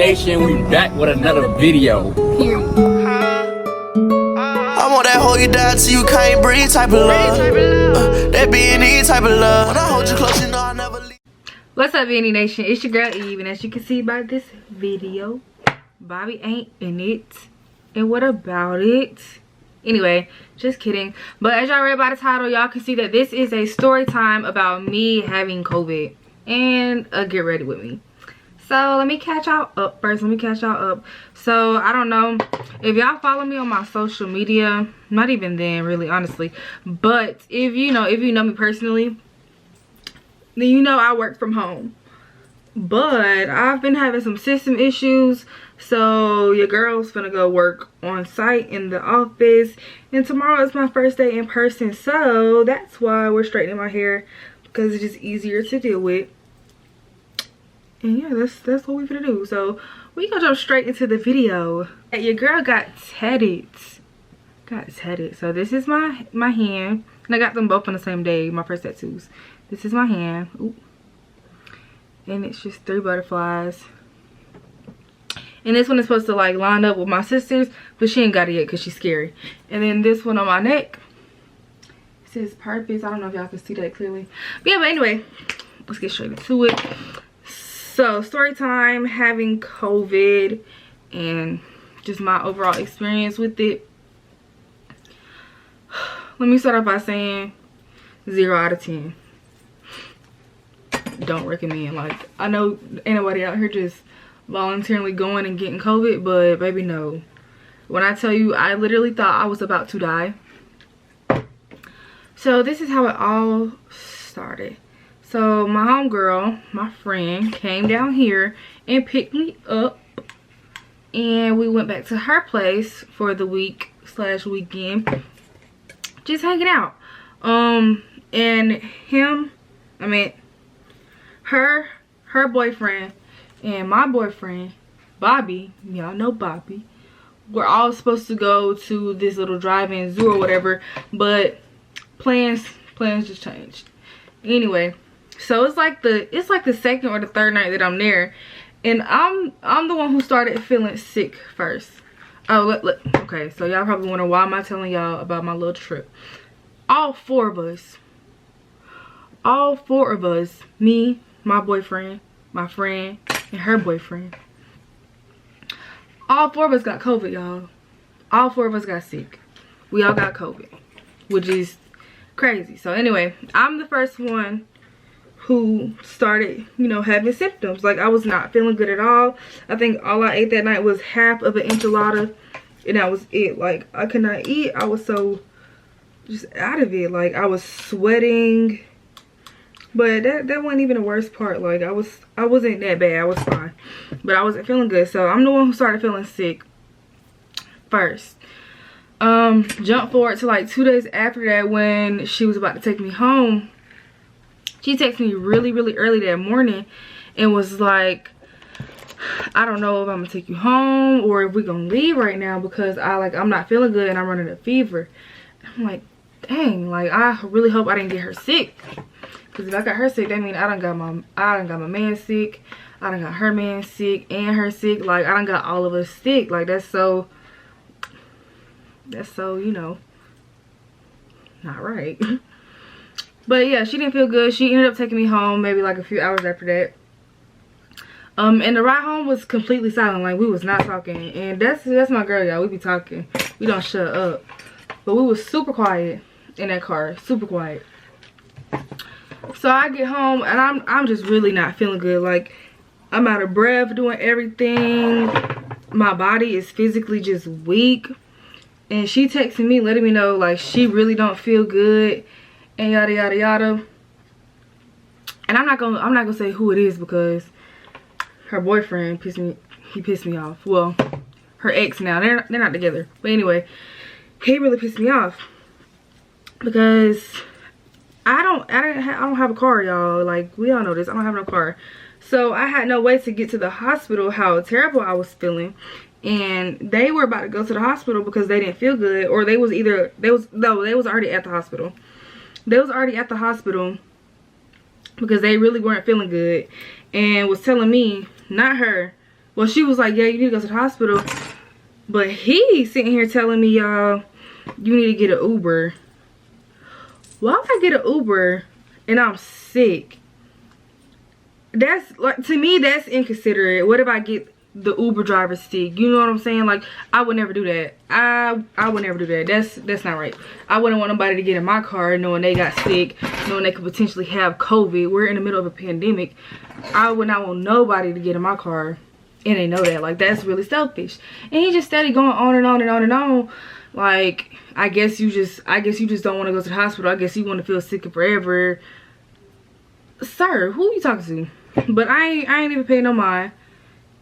Nation, we back with another video. Period. I'm on that hold you down till you can't breathe type of love. That B&E type of love. When I hold you close, you know I never leave. What's up, BNE Nation? It's your girl Eve, and as you can see by this video, Bobby ain't in it. And what about it? Anyway, just kidding. But as y'all read by the title, y'all can see that this is a story time about me having COVID and a get ready with me. So let me catch y'all up first. So I don't know if y'all follow me on my social media, not even then really, honestly, but if you know me personally, then you know I work from home. But I've been having some system issues, so your girl's gonna go work on site in the office, and tomorrow is my first day in person, so that's why we're straightening my hair, because it's just easier to deal with. And yeah, that's what we're gonna do. So we gonna jump straight into the video. Your girl got tatted. So this is my hand, and I got them both on the same day, my first tattoos. This is my hand. Ooh. And it's just 3 butterflies. And this one is supposed to like line up with my sister's, but she ain't got it yet because she's scary. And then this one on my neck, it says purpose. I don't know if y'all can see that clearly. But yeah, but anyway, let's get straight into it. So story time, having COVID and just my overall experience with it. Let me start off by saying 0 out of 10. Don't recommend. Like, I know anybody out here just voluntarily going and getting COVID, but baby, no. When I tell you, I literally thought I was about to die. So this is how it all started. So my homegirl, my friend, came down here and picked me up, and we went back to her place for the week/weekend, just hanging out. And her boyfriend and my boyfriend, Bobby, y'all know Bobby, we're all supposed to go to this little drive-in zoo or whatever, but plans just changed. Anyway, so it's like the second or the third night that I'm there, and I'm the one who started feeling sick first. Oh, look. Okay, so y'all probably wonder, why am I telling y'all about my little trip? All four of us, me, my boyfriend, my friend, and her boyfriend, all 4 of us got COVID, y'all. All 4 of us got sick. We all got COVID, which is crazy. So anyway, I'm the first one who started, having symptoms. Like, I was not feeling good at all. I think all I ate that night was half of an enchilada, and that was it. Like, I could not eat. I was so just out of it. Like, I was sweating. But that wasn't even the worst part. Like, I wasn't that bad. I was fine. But I wasn't feeling good. So I'm the one who started feeling sick first. Jump forward to like 2 days after that, when she was about to take me home. She texted me really, really early that morning and was like, I don't know if I'm gonna take you home or if we're gonna leave right now, because I'm not feeling good and I'm running a fever. I'm like, dang, like, I really hope I didn't get her sick. Because if I got her sick, that means I done got my man sick, I done got her man sick, and her sick. Like, I done got all of us sick. Like, that's so, not right. But yeah, she didn't feel good. She ended up taking me home maybe like a few hours after that. And the ride home was completely silent. Like, we was not talking. And that's my girl, y'all. We be talking. We don't shut up. But we was super quiet in that car. Super quiet. So I get home and I'm just really not feeling good. Like, I'm out of breath doing everything. My body is physically just weak. And she texted me letting me know, like, she really don't feel good and yada yada yada. And I'm not gonna say who it is, because her boyfriend pissed me off. Well, her ex now. They're not together. But anyway, he really pissed me off because I don't have a car, y'all. Like, we all know this. I don't have no car. So I had no way to get to the hospital, how terrible I was feeling. And they were about to go to the hospital because they didn't feel good, or they was already at the hospital. They was already at the hospital because they really weren't feeling good, and was telling me, not her, Well, she was like, yeah, you need to go to the hospital. But he's sitting here telling me, y'all, you need to get an Uber. Why would I get an Uber and I'm sick? That's like, to me, that's inconsiderate. What if I get the Uber driver sick? You know what I'm saying? Like, I would never do that. I would never do that. That's not right. I wouldn't want nobody to get in my car knowing they got sick, knowing they could potentially have COVID. We're in the middle of a pandemic. I would not want nobody to get in my car and they know that. Like, that's really selfish. And he just started going on and on and on and on. Like, I guess you just don't want to go to the hospital. I guess you want to feel sick forever. Sir, who are you talking to? But I ain't even paying no mind.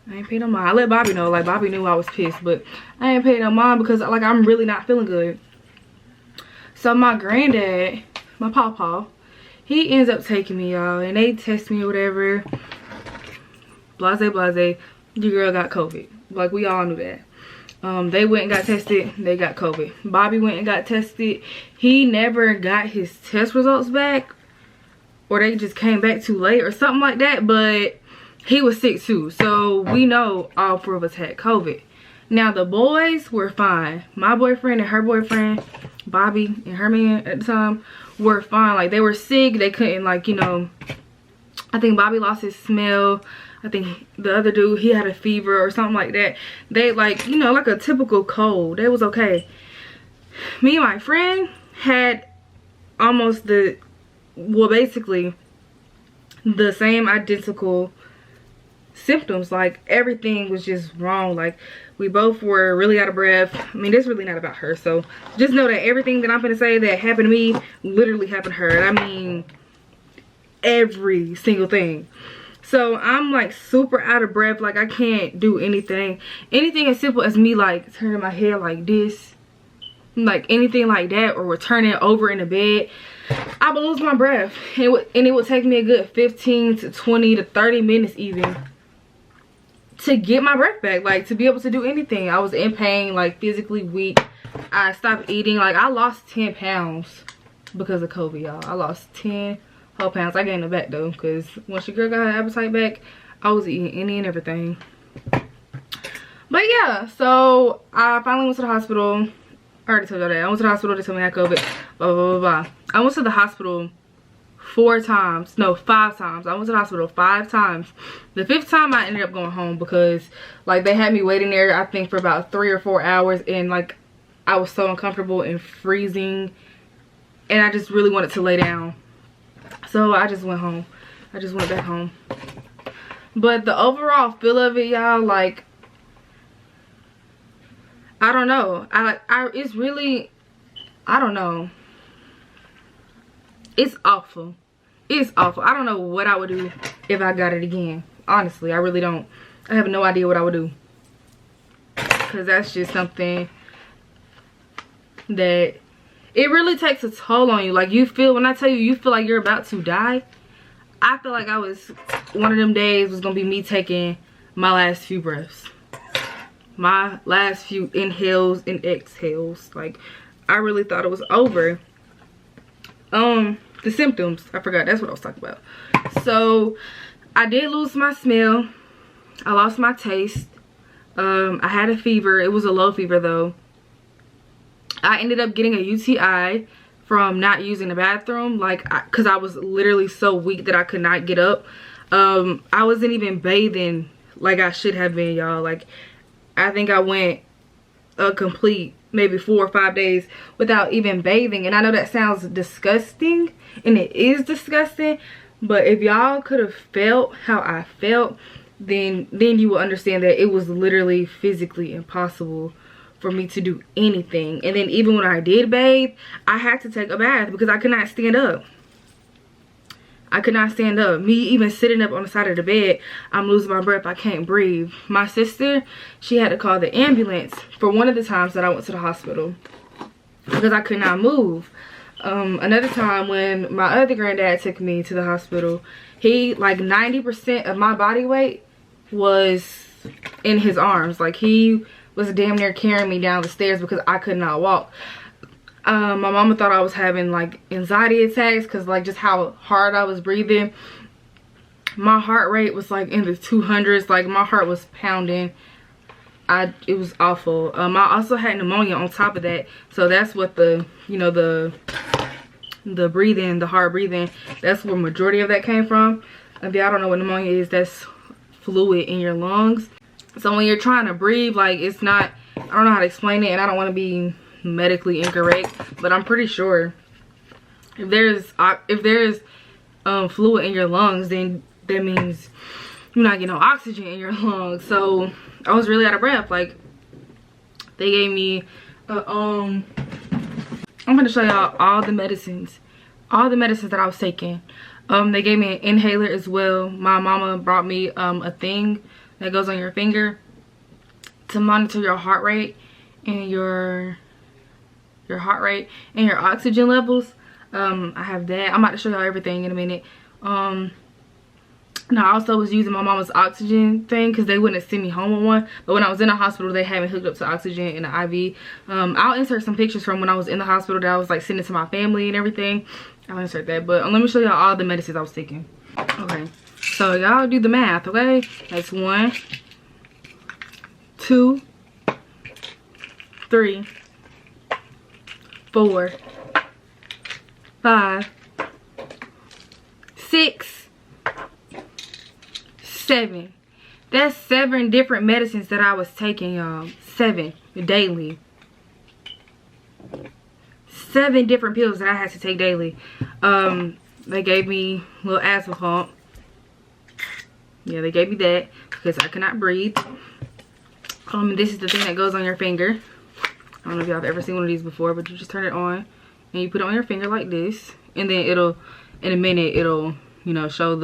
I ain't paying no mind. I let Bobby know. Like, Bobby knew I was pissed, but I ain't paying no mind because, like, I'm really not feeling good. So my granddad, my pawpaw, he ends up taking me, y'all, and they test me or whatever. Blase, blase. Your girl got COVID. Like, we all knew that. They went and got tested. They got COVID. Bobby went and got tested. He never got his test results back, or they just came back too late or something like that. But he was sick too. So we know all 4 of us had COVID. Now the boys were fine. My boyfriend and her boyfriend, Bobby and her man at the time, were fine. Like, they were sick. They couldn't, like, you know, I think Bobby lost his smell. I think the other dude, he had a fever or something like that. They, like, you know, like a typical cold. They was okay. Me and my friend had almost basically the same identical symptoms. Like, everything was just wrong. Like, we both were really out of breath. I mean, this is really not about her. So just know that everything that I'm gonna say that happened to me literally happened to her. I mean, every single thing. So I'm like super out of breath. Like, I can't do anything. Anything as simple as me like turning my head like this. Like anything like that, or turning over in the bed, I would lose my breath. And it would take me a good 15 to 20 to 30 minutes even to get my breath back. Like, to be able to do anything. I was in pain, like physically weak. I stopped eating. Like, I lost 10 pounds because of COVID, y'all. I lost 10 whole pounds. I gained it back though, because once your girl got her appetite back, I was eating any and everything. But yeah, so I finally went to the hospital. I already told y'all that. I went to the hospital. They told me I had COVID. Blah, blah, blah, blah. I went to the hospital 5 times. I went to the hospital 5 times. The 5th time I ended up going home because, like, they had me waiting there, I think, for about 3 or 4 hours. And, like, I was so uncomfortable and freezing. And I just really wanted to lay down. So I just went home. I just went back home. But the overall feel of it, y'all, like, I don't know. It's really, I don't know. It's awful. It's awful. I don't know what I would do if I got it again. Honestly, I really don't. I have no idea what I would do. Because that's just something that it really takes a toll on you. Like, you feel, when I tell you, you feel like you're about to die. I feel like one of them days was going to be me taking my last few breaths. My last few inhales and exhales. Like, I really thought it was over. The symptoms, I forgot, that's what I was talking about. So I did lose my smell. I lost my taste. I had a fever. It was a low fever though. I ended up getting a UTI from not using the bathroom, like, because I was literally so weak that I could not get up. I wasn't even bathing like I should have been, y'all. Like, I think I went a complete maybe 4 or 5 days without even bathing. And I know that sounds disgusting, and it is disgusting, but if y'all could have felt how I felt, then you will understand that it was literally physically impossible for me to do anything. And then even when I did bathe, I had to take a bath because I could not stand up. I could not stand up. Me even sitting up on the side of the bed, I'm losing my breath. I can't breathe. My sister, she had to call the ambulance for one of the times that I went to the hospital because I could not move. Another time when my other granddad took me to the hospital, he, like, 90% of my body weight was in his arms. Like, he was damn near carrying me down the stairs because I could not walk. My mama thought I was having, like, anxiety attacks because, like, just how hard I was breathing. my heart rate was like in the 200s. Like my heart was pounding. It was awful. I also had pneumonia on top of that, so that's what the, you know, the breathing, the hard breathing, that's where majority of that came from. If y'all don't know what pneumonia is, that's fluid in your lungs. So when you're trying to breathe, like, it's not, I don't know how to explain it, and I don't want to be medically incorrect, but I'm pretty sure if there's fluid in your lungs, then that means you're not getting no oxygen in your lungs. So I was really out of breath. Like, they gave me I'm gonna show y'all all the medicines that I was taking. They gave me an inhaler as well. My mama brought me a thing that goes on your finger to monitor your heart rate and your heart rate and your oxygen levels. I have that. I'm about to show y'all everything in a minute. And I also was using my mama's oxygen thing because they wouldn't send me home with one. But when I was in the hospital, they had me hooked up to oxygen and an IV. I'll insert some pictures from when I was in the hospital that I was like sending to my family and everything. I'll insert that. But let me show y'all all the medicines I was taking. Okay. So y'all do the math, okay? That's 1, 2, 3, 4, 5, 6, 7. That's 7 different medicines that I was taking, y'all. 7 daily. 7 different pills that I had to take daily. They gave me a little asthma pump. Yeah, they gave me that because I could not breathe. This is the thing that goes on your finger. I don't know if y'all have ever seen one of these before, but you just turn it on and you put it on your finger like this, and then it'll, in a minute, it'll, you know, show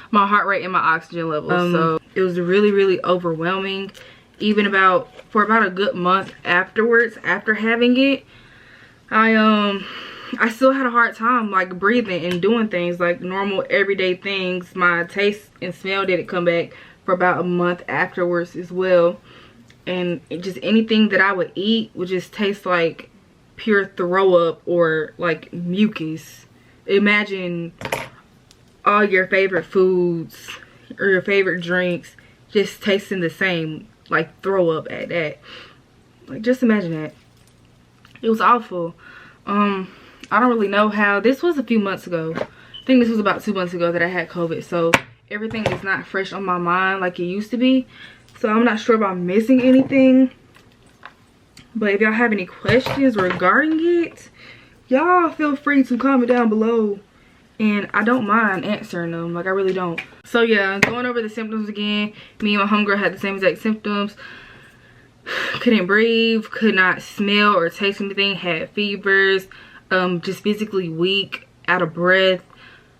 my heart rate and my oxygen level. So it was really, really overwhelming. Even for about a good month afterwards, after having it, I still had a hard time like breathing and doing things like normal everyday things. My taste and smell didn't come back for about a month afterwards as well. And just anything that I would eat would just taste like pure throw up or like mucus. Imagine all your favorite foods or your favorite drinks just tasting the same, like throw up at that. Like, just imagine that. It was awful. I don't really know how. This was a few months ago. I think this was about 2 months ago that I had COVID, so everything is not fresh on my mind like it used to be. So I'm not sure if I'm missing anything, but if y'all have any questions regarding it, y'all feel free to comment down below. And I don't mind answering them. Like, I really don't. So yeah, going over the symptoms again. Me and my homegirl had the same exact symptoms. Couldn't breathe, could not smell or taste anything, had fevers, just physically weak, out of breath.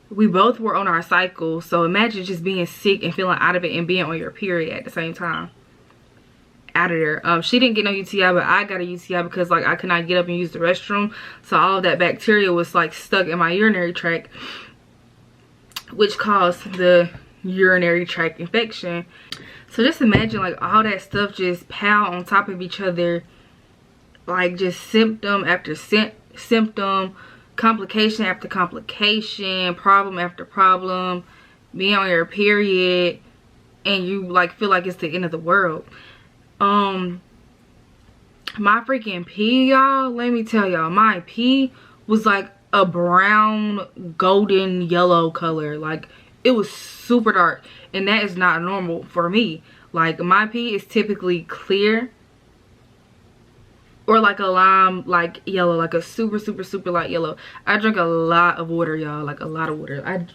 We both were on our cycle. So imagine just being sick and feeling out of it and being on your period at the same time. Out of there. She didn't get no UTI, but I got a UTI because like I could not get up and use the restroom, so all of that bacteria was like stuck in my urinary tract, which caused the urinary tract infection. So just imagine like all that stuff just piled on top of each other, like just symptom after symptom, complication after complication, problem after problem, being on your period, and you like feel like it's the end of the world. My freaking pee, y'all, let me tell y'all, my pee was like a brown golden yellow color. Like, it was super dark, and that is not normal for me. Like, my pee is typically clear or like a lime like yellow, like a super light yellow. I drink a lot of water, y'all, like a lot of water.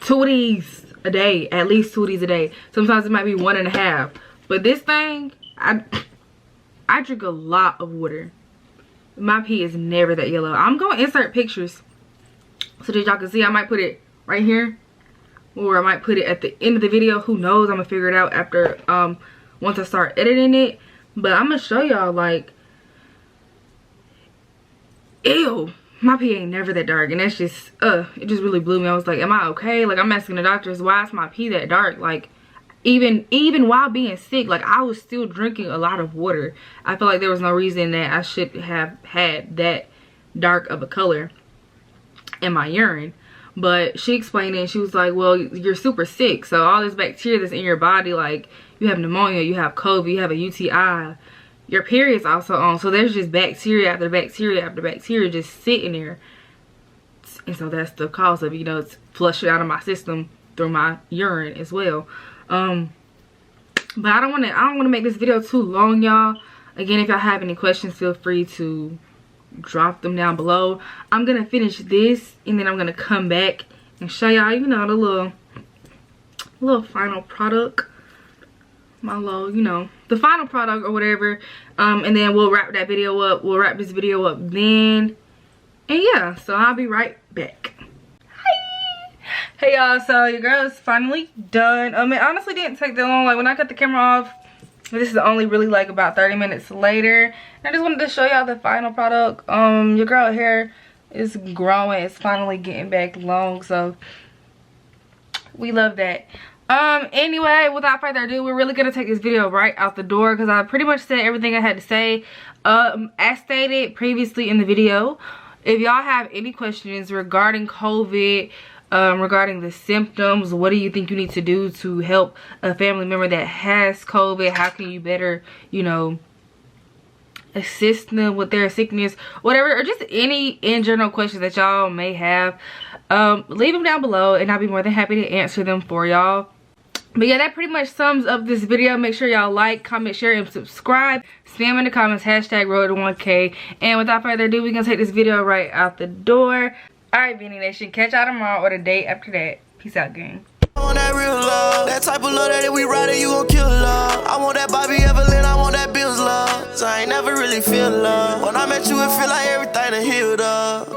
2 of these a day, at least 2 of these a day. Sometimes it might be 1.5. But this thing, I drink a lot of water. My pee is never that yellow. I'm going to insert pictures so that y'all can see. I might put it right here, or I might put it at the end of the video. Who knows? I'm going to figure it out after, once I start editing it. But I'm going to show y'all, like, ew. My pee ain't never that dark. And that's just, it just really blew me. I was like, am I okay? Like, I'm asking the doctors, why is my pee that dark? Like, even while being sick, like, I was still drinking a lot of water. I feel like there was no reason that I should have had that dark of a color in my urine. But she explained it, and she was like, well, you're super sick, so all this bacteria that's in your body, like you have pneumonia, you have COVID, you have a UTI, your period's also on, so there's just bacteria after bacteria after bacteria just sitting there. And so that's the cause of it, you know, it's flushed out of my system through my urine as well. But I don't want to make this video too long, y'all. Again, if y'all have any questions, feel free to drop them down below. I'm gonna finish this, and then I'm gonna come back and show y'all, you know, the little final product, my little, you know, the final product or whatever. And then we'll wrap that video up. We'll wrap this video up then. And yeah, so I'll be right back. Hey y'all, so your girl is finally done. It honestly didn't take that long. Like when I cut the camera off, this is only really like about 30 minutes later. I just wanted to show y'all the final product. Your girl hair is growing. It's finally getting back long, so we love that. Anyway, without further ado, we're really gonna take this video right out the door because I pretty much said everything I had to say. As stated previously in the video, if y'all have any questions regarding COVID, regarding the symptoms, what do you think you need to do to help a family member that has COVID? How can you better, you know, assist them with their sickness, whatever, or just any in general questions that y'all may have, leave them down below and I'll be more than happy to answer them for y'all. But yeah, that pretty much sums up this video. Make sure y'all like, comment, share, and subscribe. Spam in the comments, hashtag road to 1K. And without further ado, we're gonna take this video right out the door. Alright, Beanie Nation, catch y'all tomorrow or the day after that. Peace out, gang. I want that real love, that type of love that if we ride it, you gon' kill love. I want that Bobby Evelyn, I want that Bills love. So I ain't never really feel love. When I met you, it feel like everything done healed up.